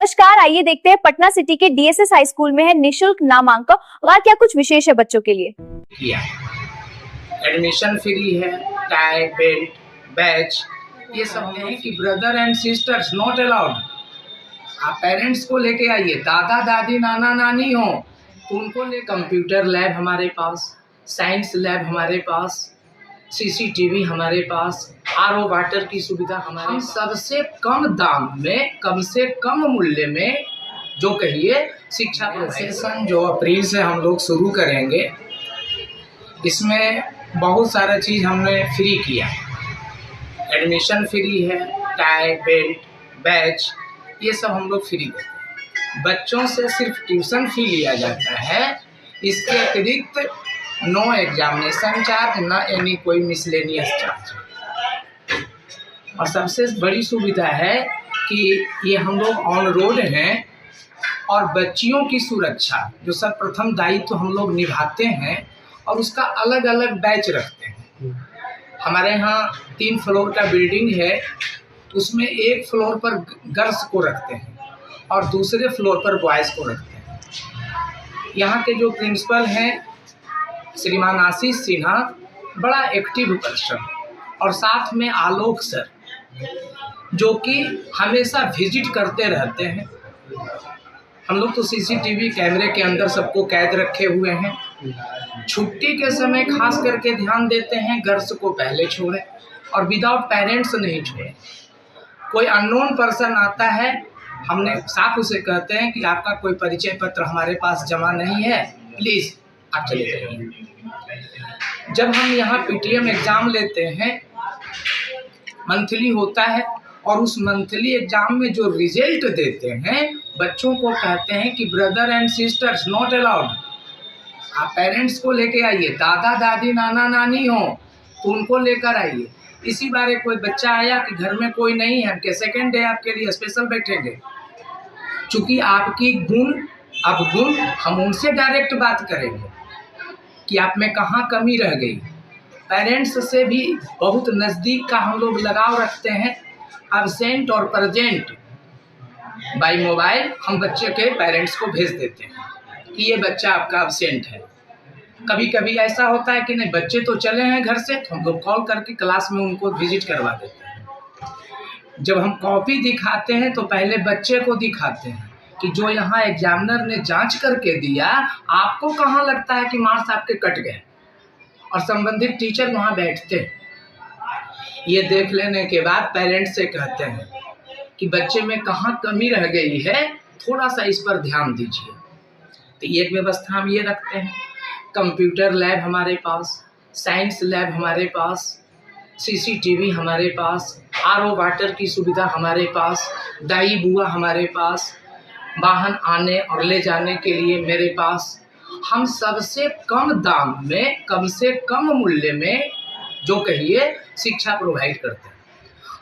नमस्कार, आइए देखते हैं पटना सिटी के डीएसएस हाई स्कूल में है निशुल्क नामांकन और क्या कुछ विशेष है बच्चों के लिए। किया एडमिशन फ्री है, टाई बेल्ट बैच ये सब है कि brother and sisters not allowed. आप पेरेंट्स को लेके आइए, दादा दादी नाना नानी हो तो उनको ले। कंप्यूटर लैब हमारे पास, साइंस लैब हमारे पास, सीसीटीवी हमारे पास, आरओ वाटर की सुविधा हमारे पास। सबसे कम दाम में, कम से कम मूल्य में जो कहिए शिक्षा सेशन जो अप्रैल से हम लोग शुरू करेंगे, इसमें बहुत सारा चीज़ हमने फ्री किया। एडमिशन फ्री है, टाई बेल्ट बैच ये सब हम लोग फ्री देते हैं। बच्चों से सिर्फ ट्यूशन फी लिया जाता है, इसके अतिरिक्त नो एग्जामिनेशन चार्ज, ना एनी कोई मिसलेनियस चार्ज। और सबसे बड़ी सुविधा है कि ये हम लोग ऑन रोड हैं और बच्चियों की सुरक्षा जो सर्वप्रथम दायित्व हम लोग निभाते हैं और उसका अलग अलग बैच रखते हैं। हमारे यहाँ 3 फ्लोर का बिल्डिंग है, उसमें एक फ्लोर पर गर्ल्स को रखते हैं और दूसरे फ्लोर पर बॉयज़ को रखते हैं। यहाँ के जो प्रिंसिपल हैं श्रीमान आशीष सिन्हा, बड़ा एक्टिव पर्सन, और साथ में आलोक सर जो कि हमेशा विजिट करते रहते हैं। हम लोग तो सीसीटीवी कैमरे के अंदर सबको कैद रखे हुए हैं। छुट्टी के समय खास करके ध्यान देते हैं गर्ल्स को पहले छोड़ें और विदाउट पेरेंट्स नहीं छोड़ें। कोई अननोन पर्सन आता है, हमने साफ उसे कहते हैं कि आपका कोई परिचय पत्र हमारे पास जमा नहीं है, प्लीज़ आप चले जाइए। जब हम यहाँ पीटीएम एग्ज़ाम लेते हैं, मंथली होता है, और उस मंथली एग्ज़ाम में जो रिजल्ट देते हैं बच्चों को कहते हैं कि brother and sisters not allowed. आप पेरेंट्स को लेके आइए, दादा दादी नाना नानी हो तो उनको लेकर आइए। इसी बारे कोई बच्चा आया कि घर में कोई नहीं है, हमके सेकेंड डे आपके लिए स्पेशल बैठेंगे। चूँकि आपकी गुण हम उनसे डायरेक्ट बात करेंगे कि आप में कहाँ कमी रह गई। पेरेंट्स से भी बहुत नज़दीक का हम लोग लगाव रखते हैं। एब्सेंट और प्रेजेंट बाय मोबाइल हम बच्चे के पेरेंट्स को भेज देते हैं कि ये बच्चा आपका एब्सेंट है। कभी कभी ऐसा होता है कि नहीं, बच्चे तो चले हैं घर से, तो हम लोग कॉल करके क्लास में उनको विजिट करवा देते हैं। जब हम कॉपी दिखाते हैं तो पहले बच्चे को दिखाते हैं कि जो यहाँ एग्जामिनर ने जांच करके दिया, आपको कहाँ लगता है कि मार्क्स आपके कट गए, और संबंधित टीचर वहाँ बैठते हैं। ये देख लेने के बाद पेरेंट्स से कहते हैं कि बच्चे में कहाँ कमी रह गई है, थोड़ा सा इस पर ध्यान दीजिए। तो ये व्यवस्था हम ये रखते हैं। कंप्यूटर लैब हमारे पास, साइंस लैब हमारे पास, सीसीटीवी हमारे पास, आरओ वाटर की सुविधा हमारे पास, दाई बुआ हमारे पास, वाहन आने और ले जाने के लिए मेरे पास। हम सबसे कम दाम में, कम से कम मूल्य में जो कहिए शिक्षा प्रोवाइड करते हैं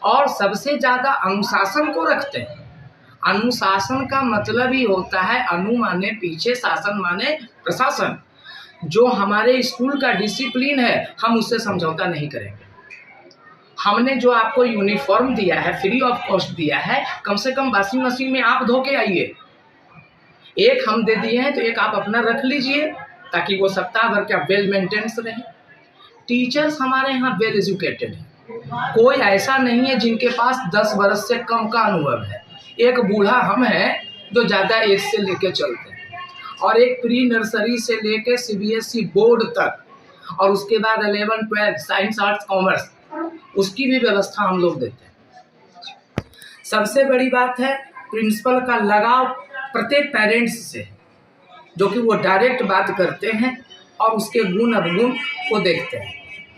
और सबसे ज़्यादा अनुशासन को रखते हैं। अनुशासन का मतलब ही होता है, अनु माने पीछे, शासन माने प्रशासन। जो हमारे स्कूल का डिसिप्लिन है हम उससे समझौता नहीं करेंगे। हमने जो आपको यूनिफॉर्म दिया है, फ्री ऑफ कॉस्ट दिया है, कम से कम वॉशिंग मशीन में आप धो के आइए। एक हम दे दिए हैं तो एक आप अपना रख लीजिए ताकि वो सप्ताह भर का वेल मेंटेनेंस रहे। टीचर्स हमारे यहाँ वेल एजुकेटेड है, कोई ऐसा नहीं है जिनके पास 10 वर्ष से कम का अनुभव है। एक बूढ़ा हम हैं जो ज़्यादा एज से लेके चलते हैं, और एक प्री नर्सरी से लेके सीबीएसई बोर्ड तक, और उसके बाद 11, 12 साइंस आर्ट्स कॉमर्स, उसकी भी व्यवस्था हम लोग देते हैं। सबसे बड़ी बात है प्रिंसिपल का लगाव प्रत्येक पेरेंट्स से, जो कि वो डायरेक्ट बात करते हैं और उसके गुण अवगुण को देखते हैं।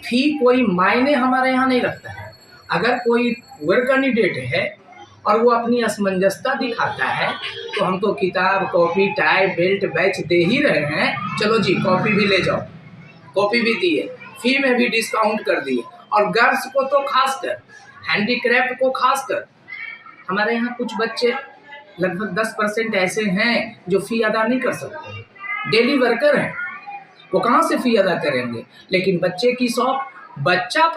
फी कोई मायने हमारे यहाँ नहीं रखता है। अगर कोई पुअर कैंडिडेट है और वो अपनी असमंजसता दिखाता है तो हम तो किताब, कॉपी, टाई बेल्ट बैच दे ही रहे हैं। चलो जी, कॉपी भी ले जाओ, कॉपी भी दिए, फी में भी डिस्काउंट कर दिए। और गर्ल्स को तो खासकर, हैंडीक्राफ्ट को खासकर, हमारे यहाँ कुछ बच्चे लगभग 10% ऐसे हैं जो फ़ी अदा नहीं कर सकते, डेली वर्कर हैं, वो कहाँ से फ़ी अदा करेंगे। लेकिन बच्चे की शौक, बच्चा